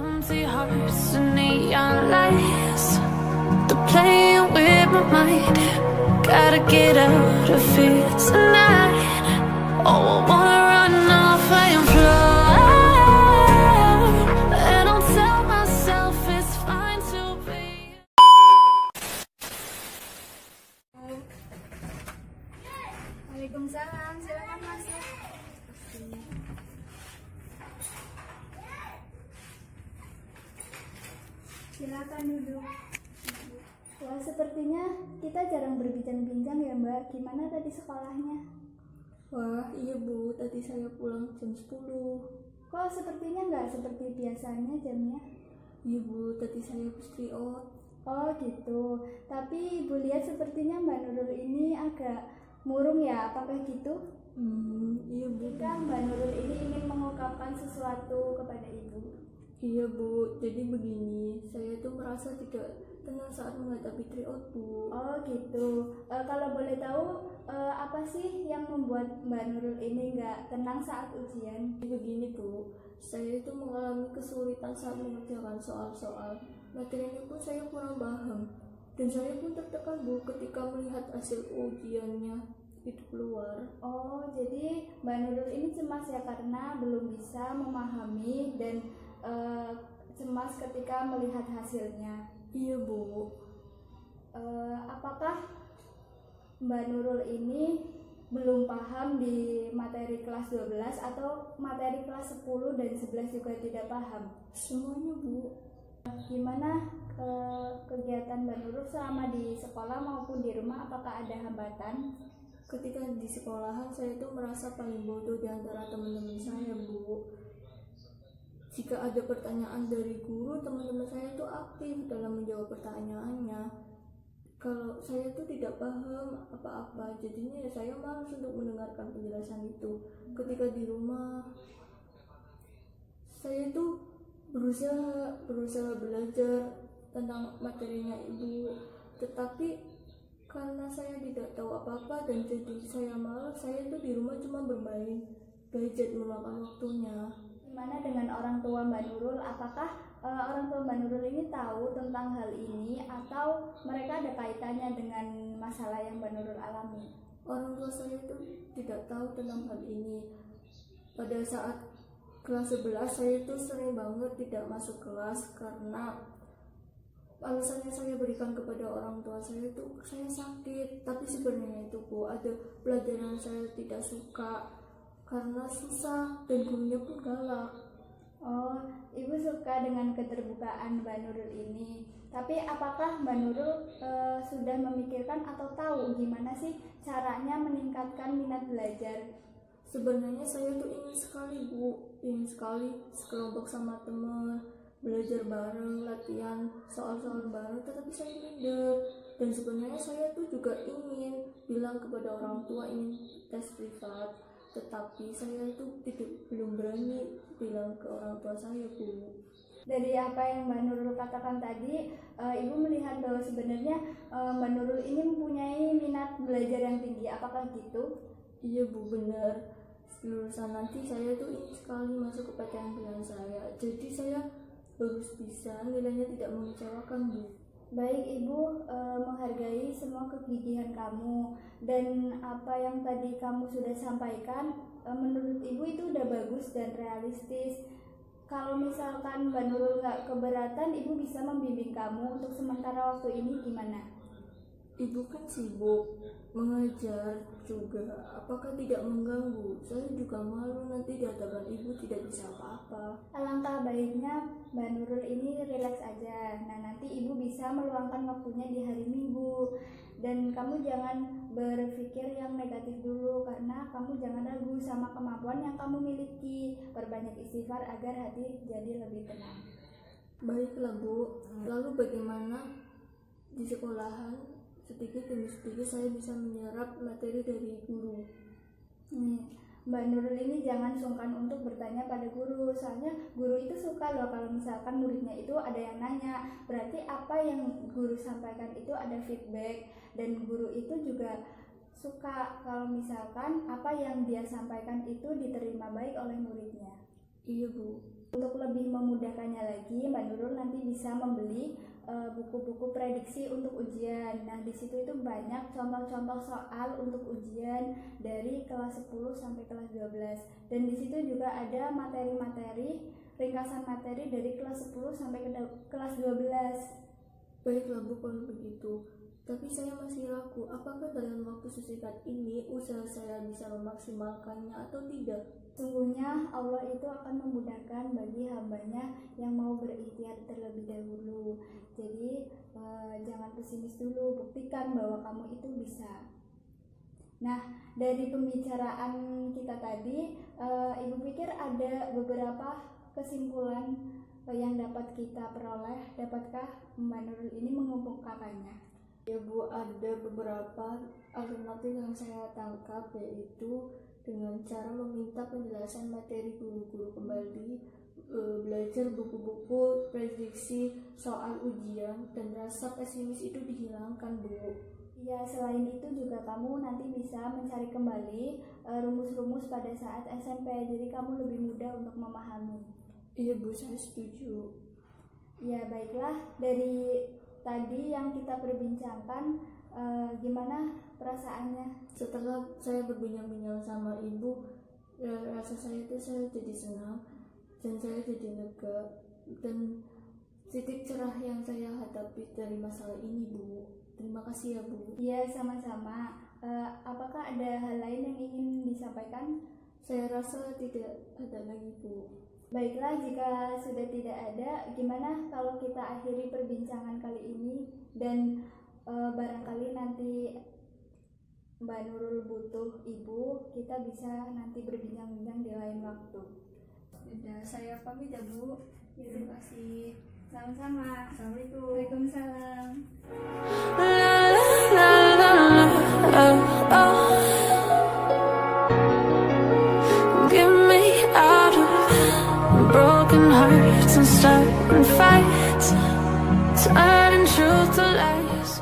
Empty hearts and neon lights, they're playing with my mind. Gotta get out of here tonight. Oh, I wanna run off and fly, and I'll tell myself it's fine to be. Waalaikumsalam, silakan masuk. Silakan duduk. Wah, sepertinya kita jarang berbincang-bincang ya Mbak. Gimana tadi sekolahnya? Wah, iya Bu, tadi saya pulang jam 10. Kok sepertinya nggak seperti biasanya jamnya? Iya Bu, tadi saya habis tryout. Oh gitu. Tapi Ibu lihat sepertinya Mbak Nurul ini agak murung ya, apakah gitu? Iya Bu. Jika Mbak Nurul ini ingin mengungkapkan sesuatu kepada Ibu. Iya Bu, jadi begini, saya tuh merasa tidak tenang saat menghadapi tryout Bu. Oh gitu. Kalau boleh tahu apa sih yang membuat Mbak Nurul ini nggak tenang saat ujian? Begini Bu, saya itu mengalami kesulitan saat mengerjakan soal-soal. Materinya pun saya kurang paham. Dan saya pun tertekan Bu ketika melihat hasil ujiannya itu keluar. Oh, jadi Mbak Nurul ini cemas ya karena belum bisa memahami dan cemas ketika melihat hasilnya. Iya Bu. Apakah Mbak Nurul ini belum paham di materi kelas 12 atau materi kelas 10 dan 11 juga tidak paham? Semuanya Bu. Gimana kegiatan Mbak Nurul selama di sekolah maupun di rumah, apakah ada hambatan? Ketika di sekolahan saya tuh merasa paling bodoh di antara teman-teman saya Bu. Jika ada pertanyaan dari guru, teman-teman saya tuh aktif dalam menjawab pertanyaannya. Kalau saya tuh tidak paham apa-apa, jadinya ya saya malas untuk mendengarkan penjelasan itu. Ketika di rumah, saya tuh berusaha belajar tentang materinya Ibu, tetapi karena saya tidak tahu apa-apa dan jadi saya malas, saya tuh di rumah cuma bermain gadget memakan waktunya. Gimana dengan orang tua Mbak Nurul? Apakah orang tua Mbak Nurul ini tahu tentang hal ini atau mereka ada kaitannya dengan masalah yang Mbak Nurul alami? Orang tua saya itu tidak tahu tentang hal ini. Pada saat kelas 11 saya itu sering banget tidak masuk kelas karena alasannya saya berikan kepada orang tua saya itu saya sakit. Tapi sebenarnya itu Bu, ada pelajaran saya tidak suka karena susah dan gurunya pun galak. Oh, Ibu suka dengan keterbukaan Mbak Nurul ini. Tapi apakah Mbak Nurul sudah memikirkan atau tahu gimana sih caranya meningkatkan minat belajar? Sebenarnya saya tuh ingin sekali Bu, ingin sekali sekelompok sama teman, belajar bareng, latihan soal-soal bareng, tetapi saya minder. Dan sebenarnya saya tuh juga ingin bilang kepada orang tua ingin tes privat, tetapi saya itu belum berani bilang ke orang tua saya Bu. Dari apa yang Mbak Nurul katakan tadi, Ibu melihat bahwa sebenarnya Mbak Nurul ini mempunyai minat belajar yang tinggi. Apakah gitu? Iya Bu, benar. Lulusan nanti saya tuh ingin sekali masuk ke PTN pilihan saya. Jadi saya harus bisa nilainya tidak mengecewakan Bu. Baik, Ibu menghargai semua kegigihan kamu dan apa yang tadi kamu sudah sampaikan menurut Ibu itu udah bagus dan realistis. Kalau misalkan Mbak Nurul nggak keberatan, Ibu bisa membimbing kamu untuk sementara waktu ini gimana? Ibu kan sibuk mengajar juga, apakah tidak mengganggu? Saya juga malu nanti di hadapan Ibu tidak bisa apa-apa. Alangkah baiknya Mbak Nurul ini rileks aja. Nah, nanti Ibu bisa meluangkan waktunya di hari Minggu. Dan kamu jangan berpikir yang negatif dulu, karena kamu jangan ragu sama kemampuan yang kamu miliki. Perbanyak istighfar agar hati jadi lebih tenang. Baiklah Bu, lalu bagaimana di sekolahan? Sedikit demi sedikit saya bisa menyerap materi dari guru. Mbak Nurul ini jangan sungkan untuk bertanya pada guru, soalnya guru itu suka loh kalau misalkan muridnya itu ada yang nanya. Berarti apa yang guru sampaikan itu ada feedback, dan guru itu juga suka kalau misalkan apa yang dia sampaikan itu diterima baik oleh muridnya. Iya Bu. Untuk lebih memudahkannya lagi, Mbak Nurul nanti bisa membeli buku-buku prediksi untuk ujian. Nah, di situ itu banyak contoh-contoh soal untuk ujian dari kelas 10 sampai kelas 12. Dan di situ juga ada materi-materi, ringkasan materi dari kelas 10 sampai ke kelas 12. Baiklah Bu, kalau begitu. Tapi saya masih ragu, apakah dalam waktu sesingkat ini usaha saya bisa memaksimalkannya atau tidak? Sungguhnya Allah itu akan memudahkan bagi hambanya yang mau berikhtiar terlebih dahulu. Jadi jangan pesimis dulu, buktikan bahwa kamu itu bisa. Nah, dari pembicaraan kita tadi, Ibu pikir ada beberapa kesimpulan yang dapat kita peroleh. Dapatkah Mbak Nurul ini mengemukakannya? Ya Bu, ada beberapa alternatif yang saya tangkap, yaitu dengan cara meminta penjelasan materi guru-guru kembali, belajar buku-buku prediksi soal ujian, dan rasa pesimis itu dihilangkan Bu. Ya, selain itu juga kamu nanti bisa mencari kembali rumus-rumus pada saat SMP, jadi kamu lebih mudah untuk memahami. Iya Bu, saya setuju. Ya, baiklah, dari tadi yang kita perbincangkan, gimana perasaannya? Setelah saya berbincang-bincang sama Ibu, rasa saya jadi senang dan saya jadi lega, dan titik cerah yang saya hadapi dari masalah ini Bu. Terima kasih ya Bu. Iya, sama-sama. Apakah ada hal lain yang ingin disampaikan? Saya rasa tidak ada lagi Bu. Baiklah, jika sudah tidak ada, gimana kalau kita akhiri perbincangan kali ini, dan barangkali nanti Mbak Nurul butuh Ibu, kita bisa nanti berbincang-bincang di lain waktu. Sudah, saya pamit ya Bu. Terima kasih. Sama-sama. Assalamualaikum. Waalaikumsalam. Get me out of broken hearts and starting fights, turning truth to lies.